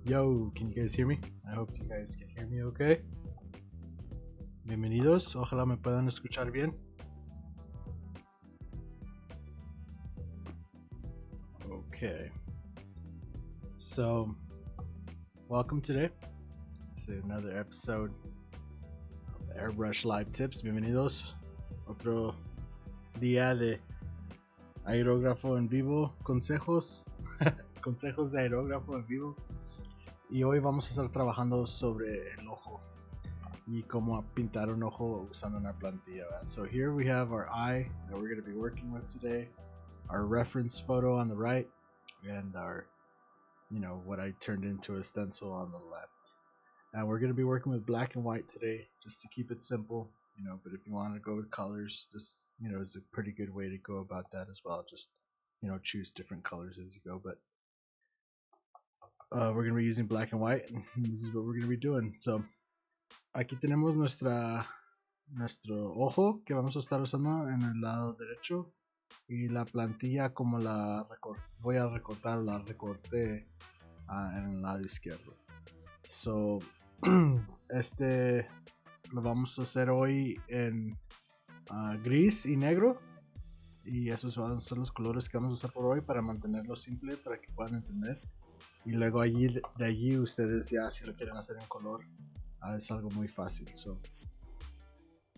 Yo, can you guys hear me? I hope you guys can hear me okay. Bienvenidos, ojalá me puedan escuchar bien. Okay. So, welcome today to another episode of Airbrush Live Tips. Bienvenidos. Otro día de aerógrafo en vivo, consejos, consejos de aerógrafo en vivo. Y hoy vamos a estar trabajando sobre el ojo y cómo pintar un ojo usando una plantilla. So here we have our eye that we're going to be working with today, our reference photo on the right, and our, what I turned into a stencil on the left. And we're going to be working with black and white today, just to keep it simple, but if you want to go with colors, this, is a pretty good way to go about that as well. Just, choose different colors as you go, but we're going to be using black and white, and this is what we're going to be doing. So aquí tenemos nuestro ojo que vamos a estar usando en el lado derecho, y la plantilla como voy a recortar, la recorté en el lado izquierdo. So este lo vamos a hacer hoy en gris y negro, y esos van a ser los colores que vamos a usar por hoy para mantenerlo simple, para que puedan entender. Y luego de allí ustedes ya, si lo quieren hacer en color, es algo muy fácil. So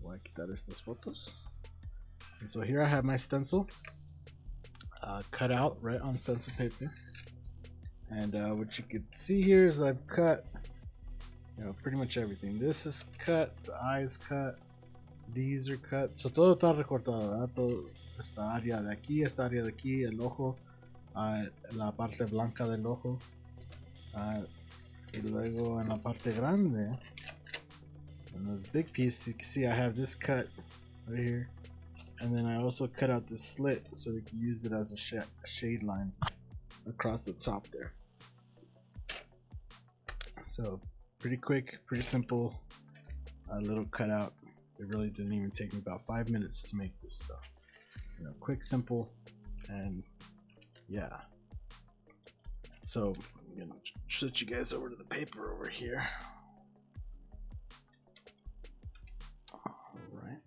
voy a quitar estas fotos. And so here I have my stencil cut out right on stencil paper, and what you can see here is I've cut pretty much everything. This is cut, the eye is cut, these are cut, so todo está recortado, ¿verdad? Todo esta área de aquí, esta área de aquí, el ojo, la parte blanca del ojo, y luego en la parte grande, in this big piece, you can see I have this cut right here, and then I also cut out this slit so we can use it as a shade line across the top there. So pretty quick, pretty simple, little cutout. It really didn't even take me about 5 minutes to make this. So quick, simple, and yeah. So I'm gonna switch you guys over to the paper over here. Alright.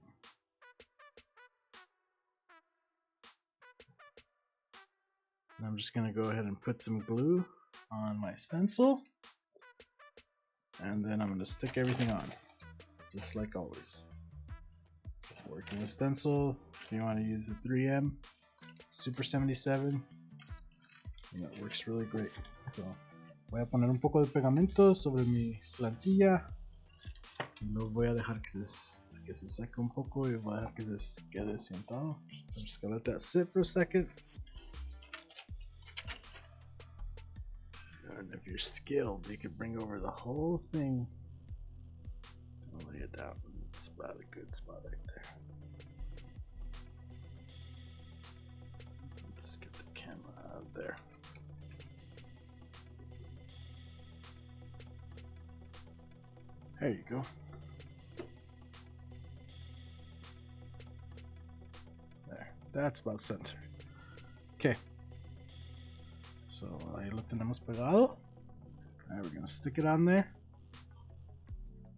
And I'm just gonna go ahead and put some glue on my stencil, and then I'm gonna stick everything on, just like always. So working with stencil, if you want to use a 3M Super 77, it works really great. So voy a poner un poco de pegamento sobre mi plantilla, y lo voy a dejar que se seque un poco, y voy a dejar que se quede sentado. So I'm just gonna let that sit for a second. And if you're skilled, you can bring over the whole thing and lay it down. It's about a good spot right there. Let's get the camera out of there. There you go. There, that's about center. Okay. So ahí lo tenemos pegado. Alright, we're gonna stick it on there.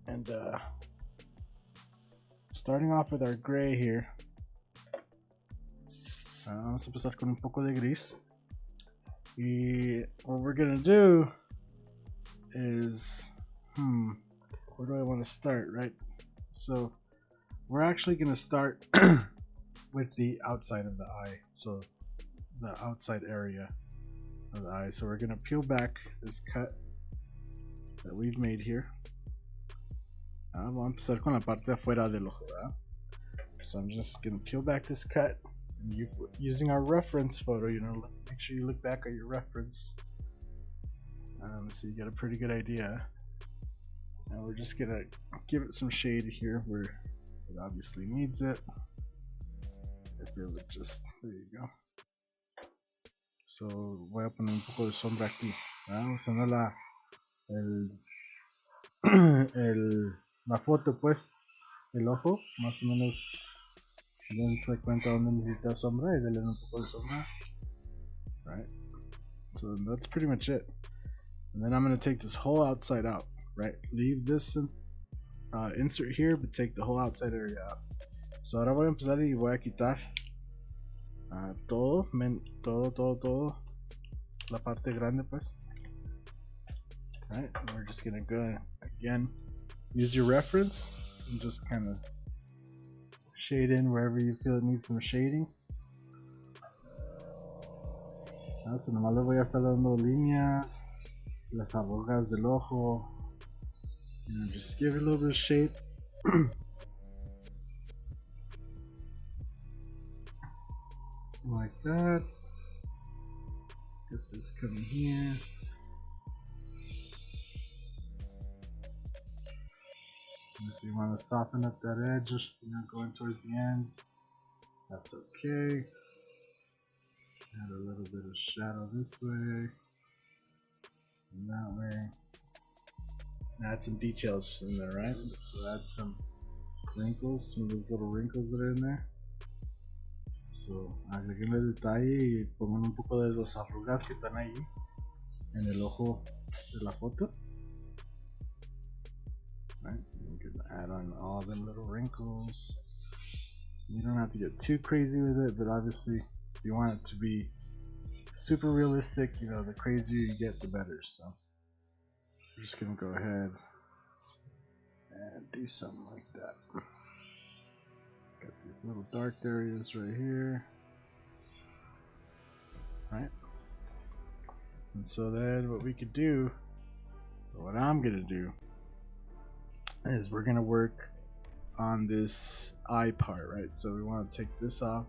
And starting off with our gray here. Vamos a empezar con un poco de gris. Y what we're gonna do is, where do I want to start, right? So we're actually gonna start with the outside of the eye. So the outside area of the eye. So we're gonna peel back this cut that we've made here. Vamos a empezar con la parte de afuera del ojo, ¿verdad? So I'm just gonna peel back this cut, and using our reference photo, make sure you look back at your reference, so you get a pretty good idea. And we're just gonna give it some shade here where it obviously needs it. If it would just, there you go. So voy a poner un poco de sombra aquí, ¿verdad? Usando la foto, pues, del ojo, más o menos dense cuenta donde necesita sombra, y denle un poco de sombra. Right? So that's pretty much it. And then I'm going to take this whole outside out, right? Leave this insert here, but take the whole outside area out. So ahora voy a empezar y voy a quitar todo, la parte grande pues. Right, and we're just gonna go again, use your reference and just kind of shade in wherever you feel it needs some shading. So nomás le voy a estar dando líneas, las arrugas del ojo, just give it a little bit of shape. Like that. Get this coming here. If you want to soften up that edge, going towards the ends, that's okay. Add a little bit of shadow this way, and that way. Add some details in there, right? So add some wrinkles, some of those little wrinkles that are in there. So agreguenle detalle y pongan un poco de las arrugas que están ahí en el ojo de la foto. Right? You can add on all them little wrinkles. You don't have to get too crazy with it, but obviously if you want it to be super realistic, the crazier you get, the better. So I'm just gonna go ahead and do something like that. Got these little dark areas right here, right? And so then what we could do, or what I'm gonna do, is we're gonna work on this eye part, right? So we want to take this off.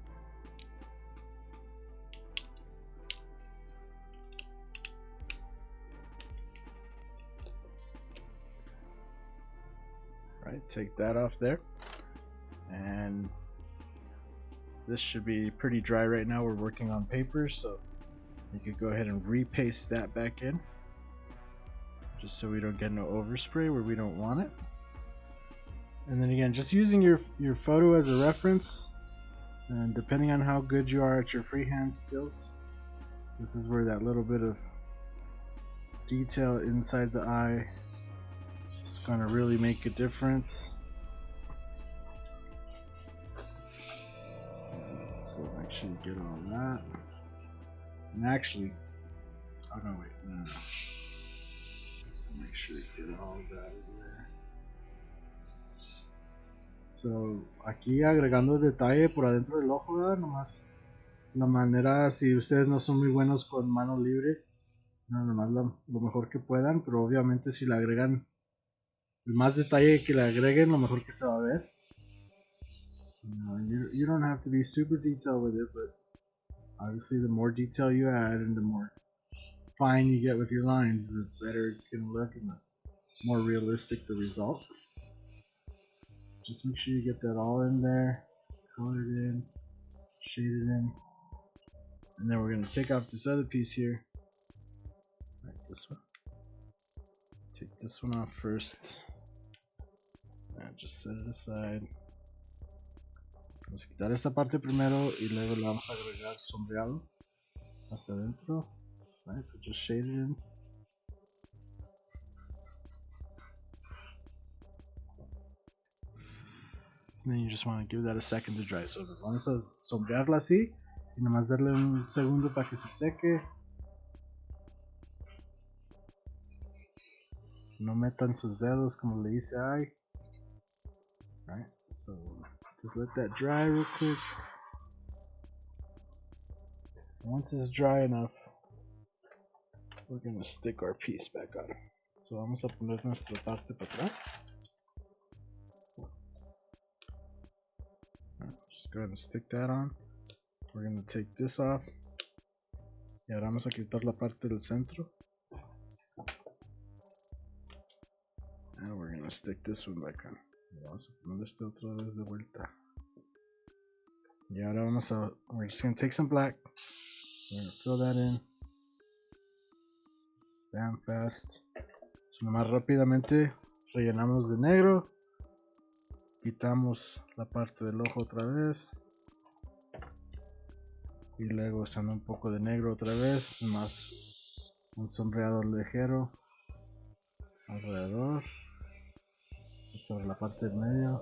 Right, take that off there. And this should be pretty dry right now. We're working on paper, so you could go ahead and repaste that back in, just so we don't get no overspray where we don't want it. And then again, just using your photo as a reference, and depending on how good you are at your freehand skills, this is where that little bit of detail inside the eye is going to really make a difference. So make sure you get all that. And actually, oh no, wait, no. Make sure you get all that in there. So, aquí agregando detalle por adentro del ojo, ¿verdad? Nomás la manera, si ustedes no son muy buenos con mano libre, nomás lo mejor que puedan, pero obviamente si le agregan el más detalle que le agreguen, lo mejor que se va a ver. You don't have to be super detailed with it, but obviously the more detail you add and the more fine you get with your lines, the better it's going to look and the more realistic the result. Just make sure you get that all in there, colored in, shaded in, and then we're going to take off this other piece here, like this one. Take this one off first, and just set it aside. Vamos a quitar esta parte primero y luego le vamos a agregar sombreado hacia adentro. Right, so just shade it in. And then you just want to give that a second to dry. So vamos a sombrearla así y nomás darle un segundo para que se seque. No metan sus dedos como le hice ahí. Right, so just let that dry real quick. Once it's dry enough, we're gonna stick our piece back on. So vamos a poner nuestra parte para atrás. Just go ahead and stick that on. We're gonna take this off. Y ahora vamos a quitar la parte del centro. And we're gonna stick this one back on. Vamos a poner este otra vez de vuelta. Y ahora we're just gonna take some black. We're gonna fill that in. Damn fast. So nomás rápidamente rellenamos de negro. Quitamos la parte del ojo otra vez. Y luego usando un poco de negro otra vez. Nomás un sombreado ligero alrededor, sobre la parte del medio.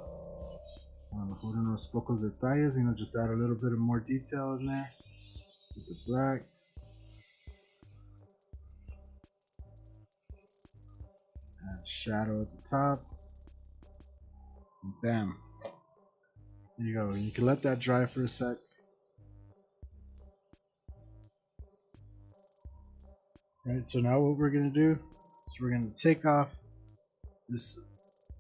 A lo mejor unos pocos detalles, just add a little bit of more detail in there with the black. Add shadow at the top. And bam. There you go. You can let that dry for a sec. Alright, so now what we're going to do is we're going to take off this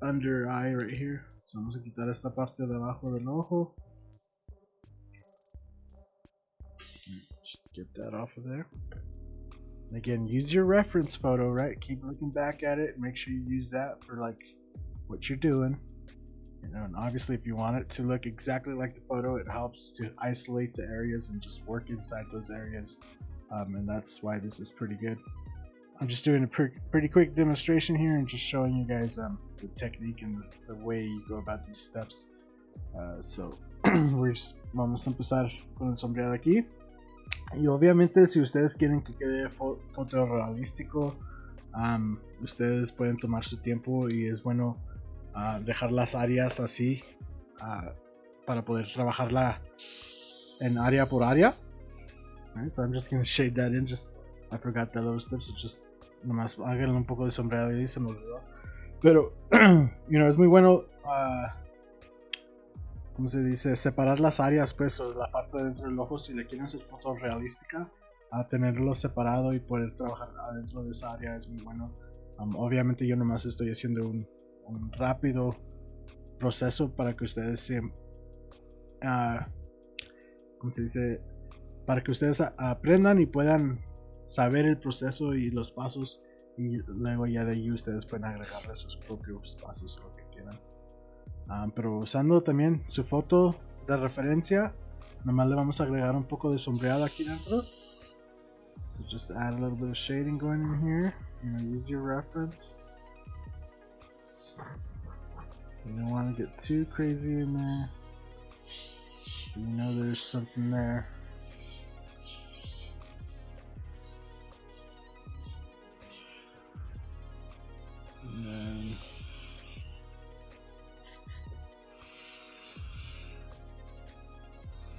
under eye right here. So vamos a quitar esta parte de abajo del ojo. Just get that off of there. And again, use your reference photo, right? Keep looking back at it. Make sure you use that for like what you're doing. And obviously if you want it to look exactly like the photo, it helps to isolate the areas and just work inside those areas. And that's why this is pretty good. I'm just doing a pretty quick demonstration here and just showing you guys the technique and the way you go about these steps. So vamos a empezar con el sombreado aquí. Y obviamente si ustedes quieren que quede fotorrealístico, ustedes pueden tomar su tiempo y es bueno dejar las áreas así para poder trabajarla en área por área. Right, so I'm just going to shade that in. I forgot that little step, so just nomás háganle un poco de sombreado y se me olvidó. Pero, es muy bueno, ¿cómo se dice? Separar las áreas, pues, o la parte de dentro del ojo, si le quieren hacer foto realística, tenerlo separado y poder trabajar adentro de esa área es muy bueno. Obviamente yo nomás estoy haciendo un rápido proceso para que ustedes se, ¿cómo se dice? Para que ustedes aprendan y puedan saber el proceso y los pasos, y luego ya de ahí ustedes pueden agregarle sus propios pasos, lo que quieran. Pero usando también su foto de referencia, nomás le vamos a agregar un poco de sombreado aquí dentro. So just add a little bit of shading going in here. Use your reference. You don't want to get too crazy in there. There's something there. And then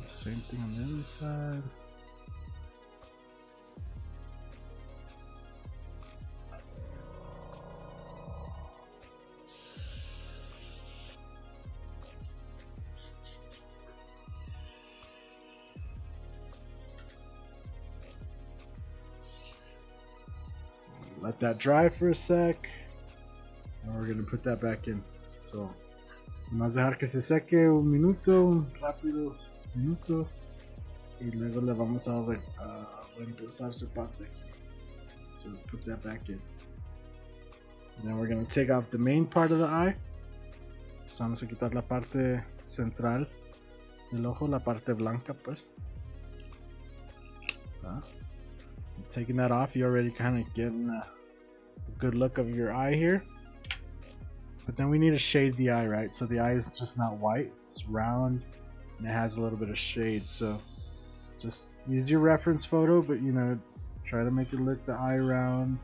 same thing on the other side. Let that dry for a sec. And we're going to put that back in. So, vamos a dejar que se seque un minuto, un rápido minuto. Y luego le vamos a reemplazar su parte aquí. So, put that back in. And then we're going to take off the main part of the eye. So, vamos a quitar la parte central del ojo, la parte blanca, pues. Taking that off, you're already kind of getting a good look of your eye here. But then we need to shade the eye, right? So the eye is just not white, it's round and it has a little bit of shade. So just use your reference photo, but try to make it look the eye round.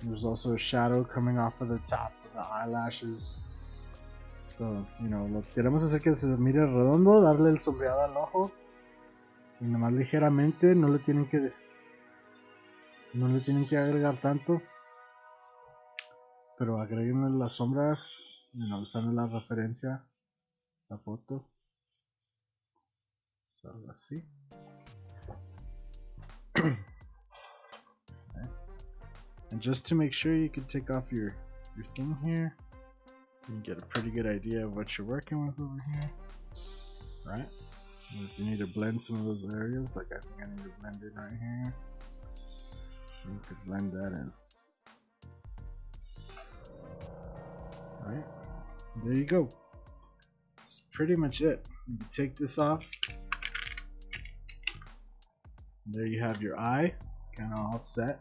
There's also a shadow coming off of the top of the eyelashes. So, lo que queremos hacer que se mire redondo, darle el sombreado al ojo. Y nomás ligeramente, no le tienen que agregar tanto, pero agreguenle las sombras, usando la referencia, la foto, so, así. Okay. And just to make sure, you can take off your thing here. You can get a pretty good idea of what you're working with over here, right? And if you need to blend some of those areas, like I think I need to blend it right here. You could blend that in. Alright, there you go. That's pretty much it. You can take this off. There you have your eye, kind of all set.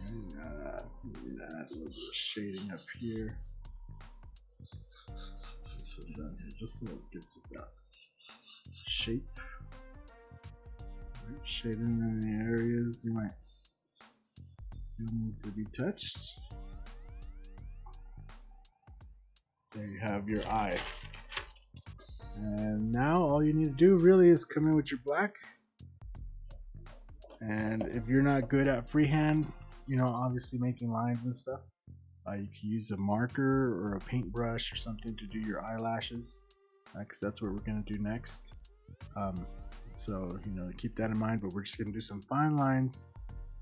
And add a little bit of shading up here. This is down here, just so it gets it that shape. Right, shading in the areas you might still need to be touched. There you have your eye. And now all you need to do really is come in with your black. And if you're not good at freehand, you know, obviously making lines and stuff, you can use a marker or a paintbrush or something to do your eyelashes, because that's what we're going to do next. So, you know, keep that in mind, but we're just going to do some fine lines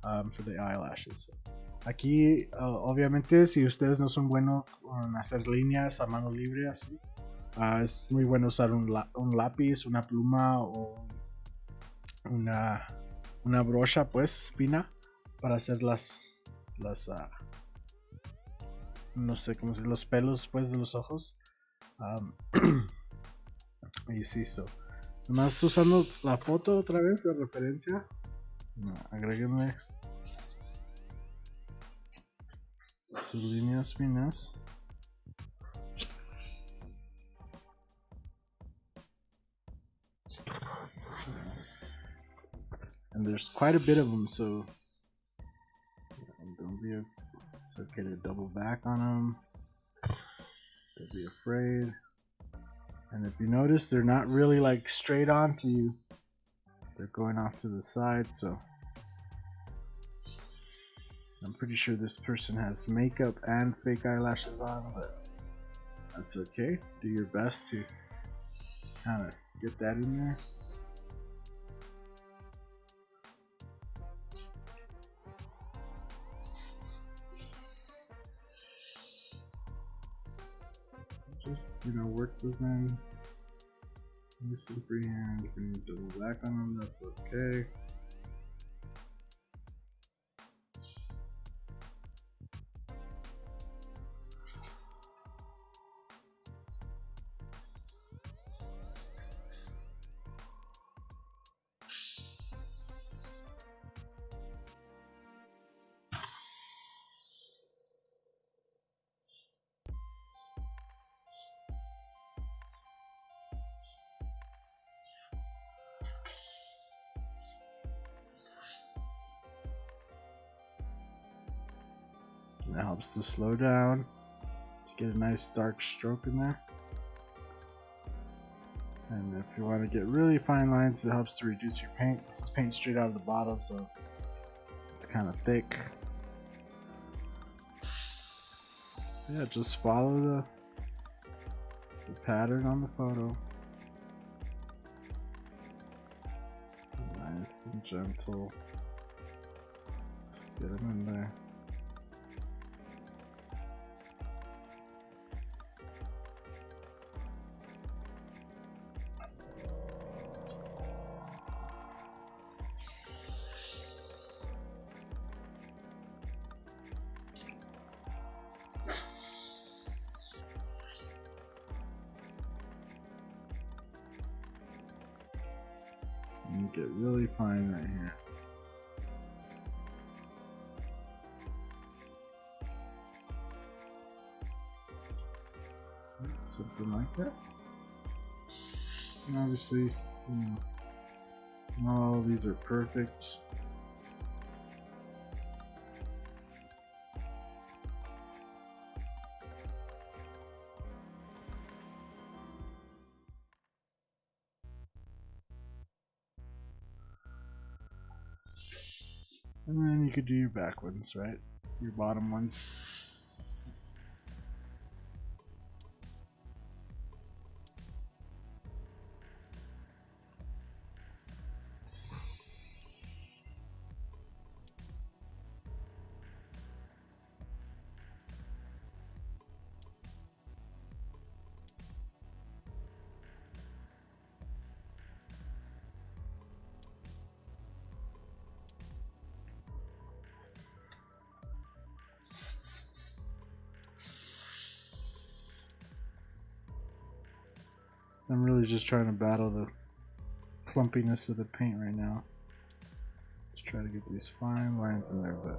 for the eyelashes. Aquí, obviamente, si ustedes no son buenos con hacer líneas a mano libre así, es muy bueno usar un lápiz, una pluma o una brocha, pues, fina, para hacer las no sé cómo decir, los pelos, pues, de los ojos. Y sí, nomás usando la foto otra vez de referencia, agréguenle sus líneas finas. And there's quite a bit of them, so don't be it's okay to double back on them. Don't be afraid. And if you notice, they're not really like straight onto you. They're going off to the side, so I'm pretty sure this person has makeup and fake eyelashes on, but that's okay. Do your best to kind of get that in there. Just, you know, work those in. Use some freehand. If you need to double back on them, that's okay. That helps to slow down, to get a nice dark stroke in there. And if you want to get really fine lines, it helps to reduce your paint. This is paint straight out of the bottle, so it's kind of thick. Yeah, just follow the pattern on the photo. Nice and gentle. Just get them in there. And get really fine right here. Something like that. And obviously, you know, not all of these are perfect. And then you could do your back ones, right? Your bottom ones. I'm really just trying to battle the clumpiness of the paint right now. Just try to get these fine lines in there, but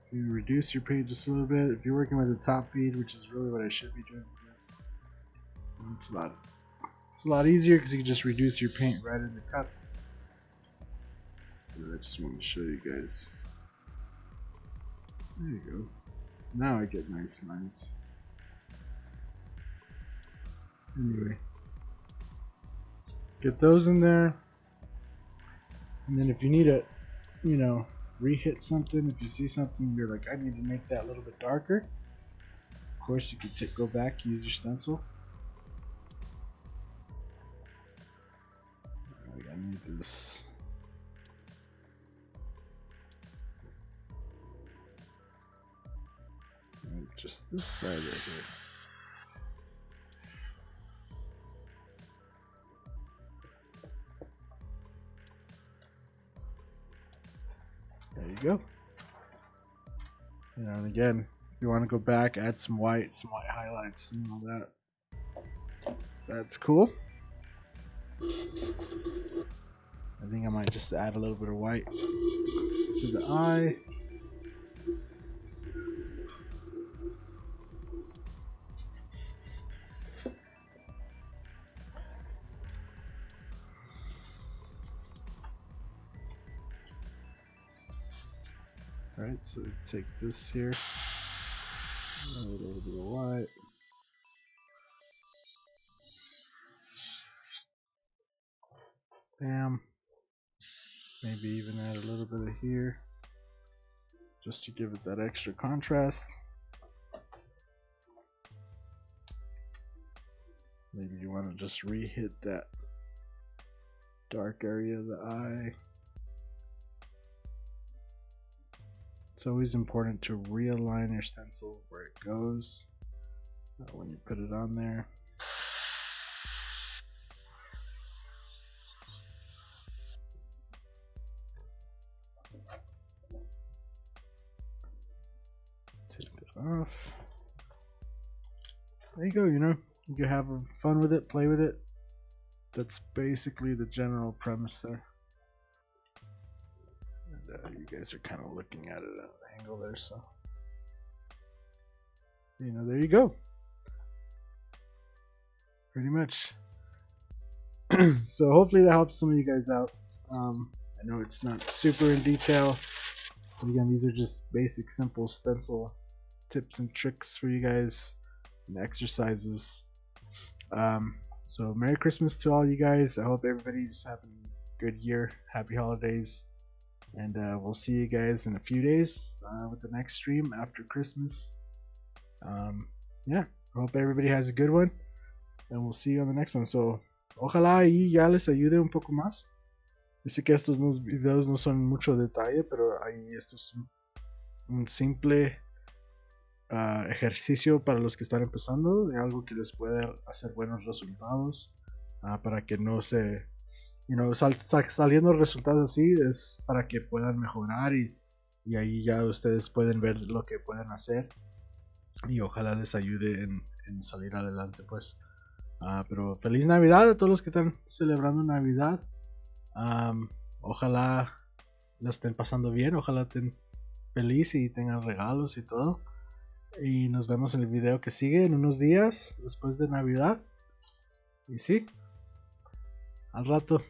if you reduce your paint just a little bit, if you're working with the top feed, which is really what I should be doing with this, it's a lot easier because you can just reduce your paint right in the cut. I just want to show you guys. There you go. Now I get nice lines. Anyway, get those in there, and then if you need to, you know, re-hit something, if you see something you're like, I need to make that a little bit darker, of course you can go back, use your stencil. I need this. Just this side right here. There you go. You know, and again, if you want to go back, add some white highlights and all that. That's cool. I think I might just add a little bit of white to the eye. Alright, so take this here, a little bit of white. Bam. Maybe even add a little bit of here, just to give it that extra contrast. Maybe you want to just re-hit that dark area of the eye. It's always important to realign your stencil where it goes when you put it on there. Take that off. There you go, you know, you can have fun with it, play with it. That's basically the general premise there. And you guys are kind of looking at it at an angle there, so you know, there you go. Pretty much. So hopefully that helps some of you guys out. I know it's not super in detail, but again, these are just basic, simple stencil tips and tricks for you guys and exercises. So Merry Christmas to all you guys. I hope everybody's having a good year. Happy holidays. And we'll see you guys in a few days with the next stream after Christmas. Yeah, I hope everybody has a good one. And we'll see you on the next one. So, ojalá ahí ya les ayude un poco más. Yo sé que estos videos no son mucho detalle, pero ahí esto es un simple ejercicio para los que están empezando, de algo que les puede hacer buenos resultados, para que no se, you know, saliendo resultados así es para que puedan mejorar y ahí ya ustedes pueden ver lo que pueden hacer y ojalá les ayude en salir adelante, pues. Pero feliz Navidad a todos los que están celebrando Navidad. Ojalá la estén pasando bien, ojalá estén felices y tengan regalos y todo. Y nos vemos en el video que sigue en unos días después de Navidad. Y sí, al rato.